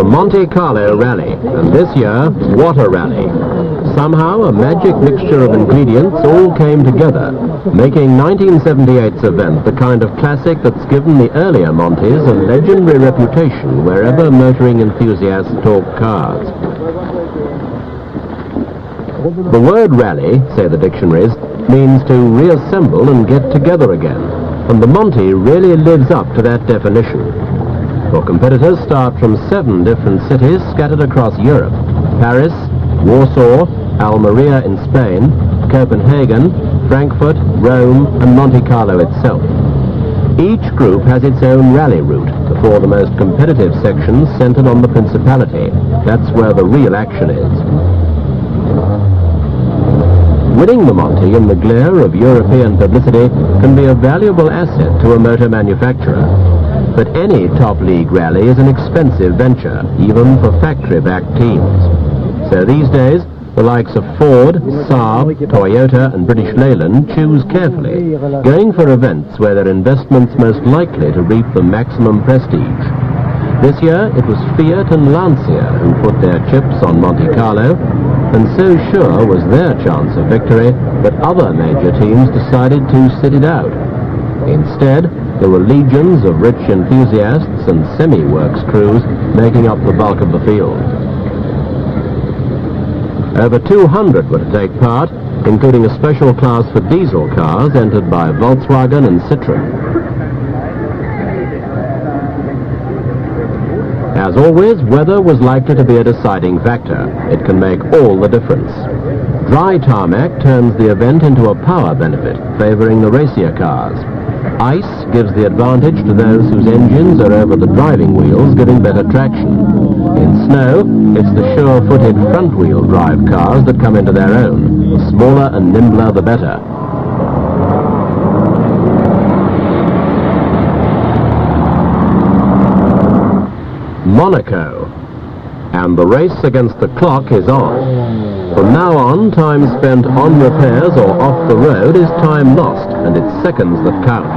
The Monte Carlo Rally, and this year, what a rally. Somehow, a magic mixture of ingredients all came together, making 1978's event the kind of classic that's given the earlier Montes a legendary reputation wherever motoring enthusiasts talk cars. The word rally, say the dictionaries, means to reassemble and get together again, and the Monte really lives up to that definition. For competitors start from 7 different cities scattered across Europe: Paris, Warsaw, Almeria in Spain, Copenhagen, Frankfurt, Rome, and Monte Carlo itself. Each group has its own rally route, the 4 the most competitive sections centered on the Principality. That's where the real action is. Winning the Monte in the glare of European publicity can be a valuable asset to a motor manufacturer. But any top league rally is an expensive venture, even for factory-backed teams. So these days, the likes of Ford, Saab, Toyota and British Leyland choose carefully, going for events where their investment's most likely to reap the maximum prestige. This year it was Fiat and Lancia who put their chips on Monte Carlo, and so sure was their chance of victory that other major teams decided to sit it out. Instead, there were legions of rich enthusiasts and semi-works crews making up the bulk of the field. Over 200 were to take part, including a special class for diesel cars entered by Volkswagen and Citroën. As always, weather was likely to be a deciding factor. It can make all the difference. Dry tarmac turns the event into a power benefit, favoring the racier cars. Ice gives the advantage to those whose engines are over the driving wheels, giving better traction. In snow, it's the sure-footed front-wheel drive cars that come into their own. The smaller and nimbler, the better. Monaco. And the race against the clock is on. From now on, time spent on repairs or off the road is time lost, and it's seconds that count.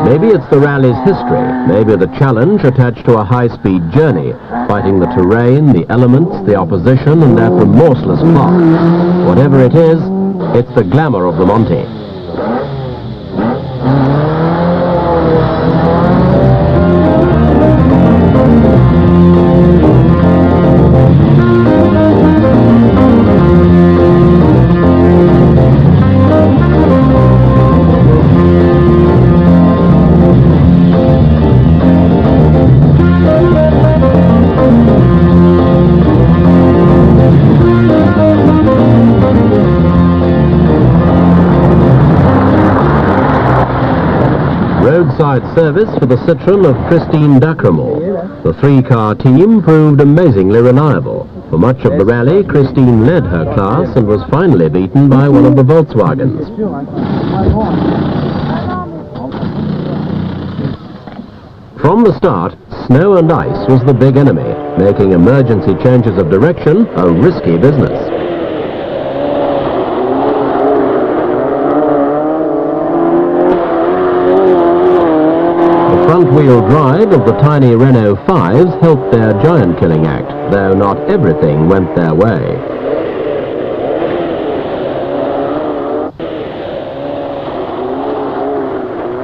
Maybe it's the rally's history, maybe the challenge attached to a high-speed journey, fighting the terrain, the elements, the opposition, and that remorseless clock. Whatever it is, it's the glamour of the Monte. Roadside service for the Citroën of Christine Dacremont. The 3-car team proved amazingly reliable. For much of the rally, Christine led her class and was finally beaten by one of the Volkswagens. From the start, snow and ice was the big enemy, making emergency changes of direction a risky business. Front-wheel drive of the tiny Renault 5s helped their giant-killing act, though not everything went their way.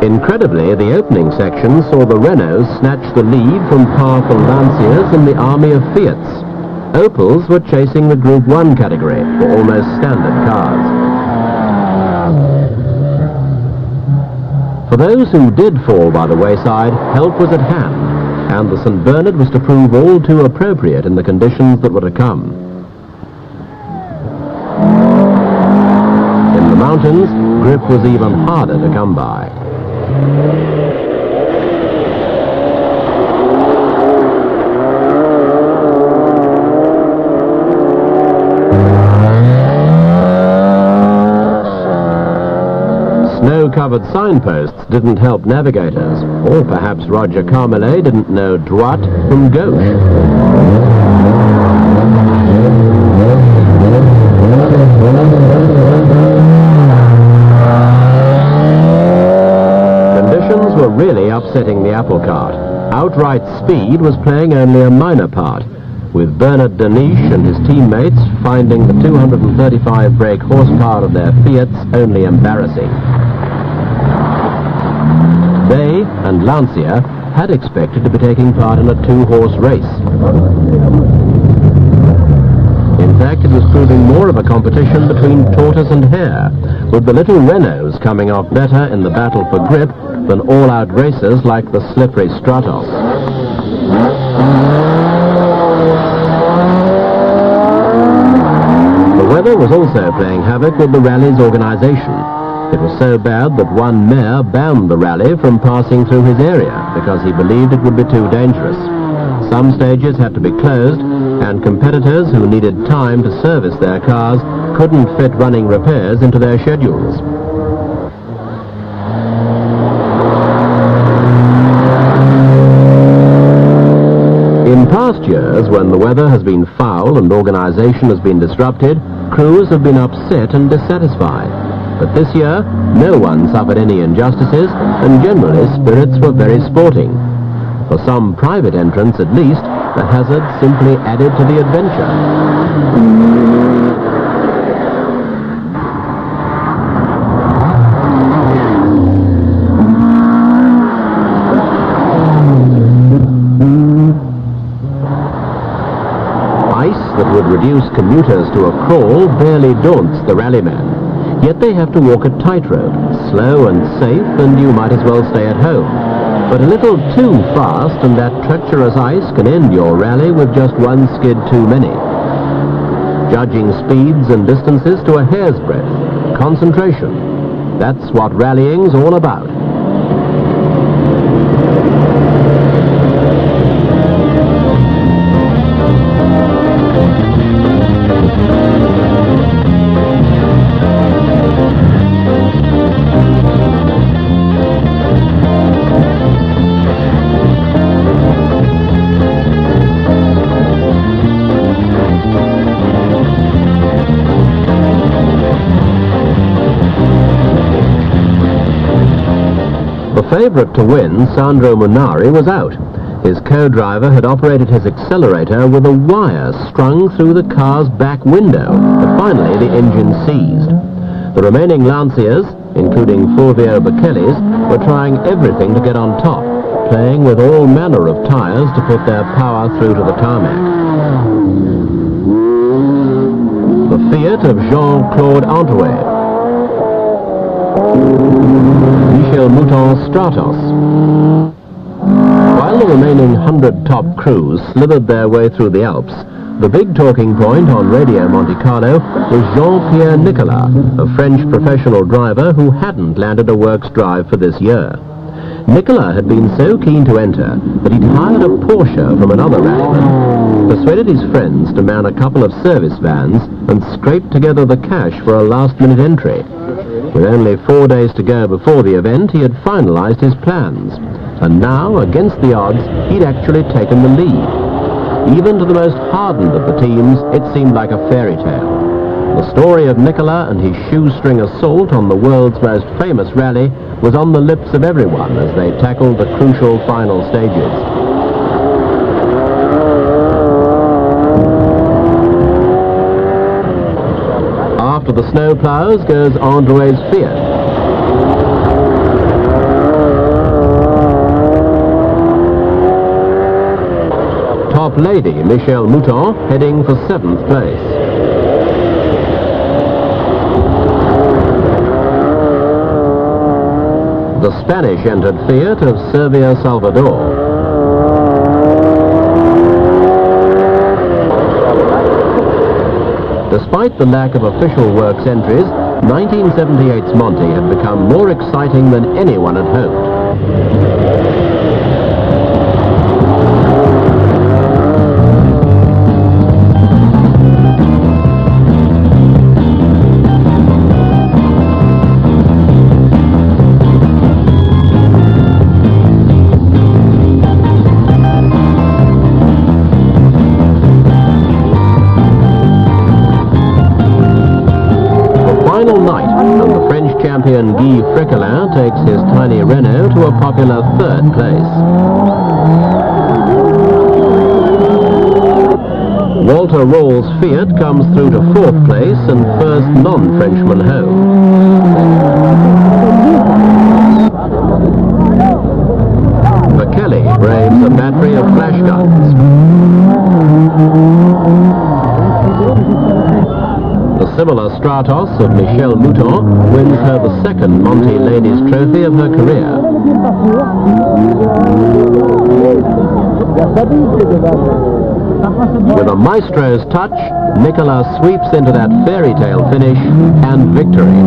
Incredibly, the opening section saw the Renaults snatch the lead from powerful Lancias and the army of Fiats. Opels were chasing the Group 1 category for almost standard cars. For those who did fall by the wayside, help was at hand, and the St. Bernard was to prove all too appropriate in the conditions that were to come. In the mountains, grip was even harder to come by. Snow-covered signposts didn't help navigators, or perhaps Roger Carmelet didn't know droite from gauche. Conditions were really upsetting. upsetting the apple cart. Outright speed was playing only a minor part, with Bernard Darniche and his teammates finding the 235 brake horsepower of their Fiats only embarrassing. They and Lancia had expected to be taking part in a two-horse race. In fact, it was proving more of a competition between tortoise and hare, with the little Renaults coming off better in the battle for grip than all-out racers like the slippery Stratos. The weather was also playing havoc with the rally's organisation. It was so bad that one mayor banned the rally from passing through his area because he believed it would be too dangerous. Some stages had to be closed, and competitors who needed time to service their cars couldn't fit running repairs into their schedules. In past years, when the weather has been foul and organisation has been disrupted, crews have been upset and dissatisfied. But this year, no one suffered any injustices, and generally spirits were very sporting. For some private entrants at least, the hazard simply added to the adventure. Ice that would reduce commuters to a crawl barely daunts the rallyman. Yet they have to walk a tightrope, slow and safe, and you might as well stay at home. But a little too fast and that treacherous ice can end your rally with just one skid too many. Judging speeds and distances to a hair's breadth. Concentration. That's what rallying's all about. The favourite to win, Sandro Munari, was out. His co-driver had operated his accelerator with a wire strung through the car's back window, but finally the engine seized. The remaining Lancias, including Fulvio Bekele's, were trying everything to get on top, playing with all manner of tyres to put their power through to the tarmac. The Fiat of Jean-Claude Andruet, Mouton Stratos. While the remaining 100 top crews slithered their way through the Alps, the big talking point on Radio Monte Carlo was Jean-Pierre Nicolas, a French professional driver who hadn't landed a works drive for this year. Nicolas had been so keen to enter that he'd hired a Porsche from another rallyman, persuaded his friends to man a couple of service vans, and scraped together the cash for a last-minute entry. With only 4 days to go before the event, he had finalized his plans. And now, against the odds, he'd actually taken the lead. Even to the most hardened of the teams, it seemed like a fairy tale. The story of Nicolas and his shoestring assault on the world's most famous rally was on the lips of everyone as they tackled the crucial final stages. After the snow plows goes Andruet's Fiat. Top lady Michèle Mouton heading for 7th place. The Spanish-entered Fiat of Servio Salvador. Despite the lack of official works entries, 1978's Monte had become more exciting than anyone had hoped. champion Guy Fréquelin takes his tiny Renault to a popular 3rd place. Walter Röhrl's Fiat comes through to 4th place and first non-Frenchman home. Kelly braves a battery of flash guns. The similar Stratos of Michèle Mouton wins her the 2nd Monte Ladies Trophy of her career. With a maestro's touch, Nicolas sweeps into that fairy tale finish and victory.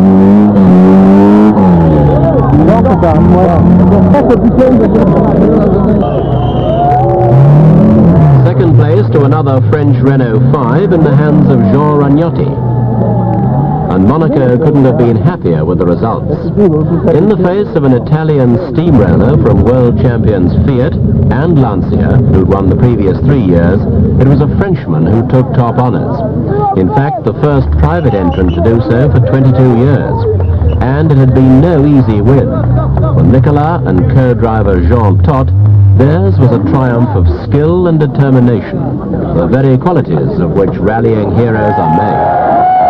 Second place to another French Renault 5 in the hands of Jean Ragnotti. And Monaco couldn't have been happier with the results. In the face of an Italian steamroller from world champions Fiat and Lancia, who'd won the previous 3 years, it was a Frenchman who took top honours. In fact, the first private entrant to do so for 22 years. And it had been no easy win. For Nicolas and co-driver Jean-Claude, theirs was a triumph of skill and determination, the very qualities of which rallying heroes are made.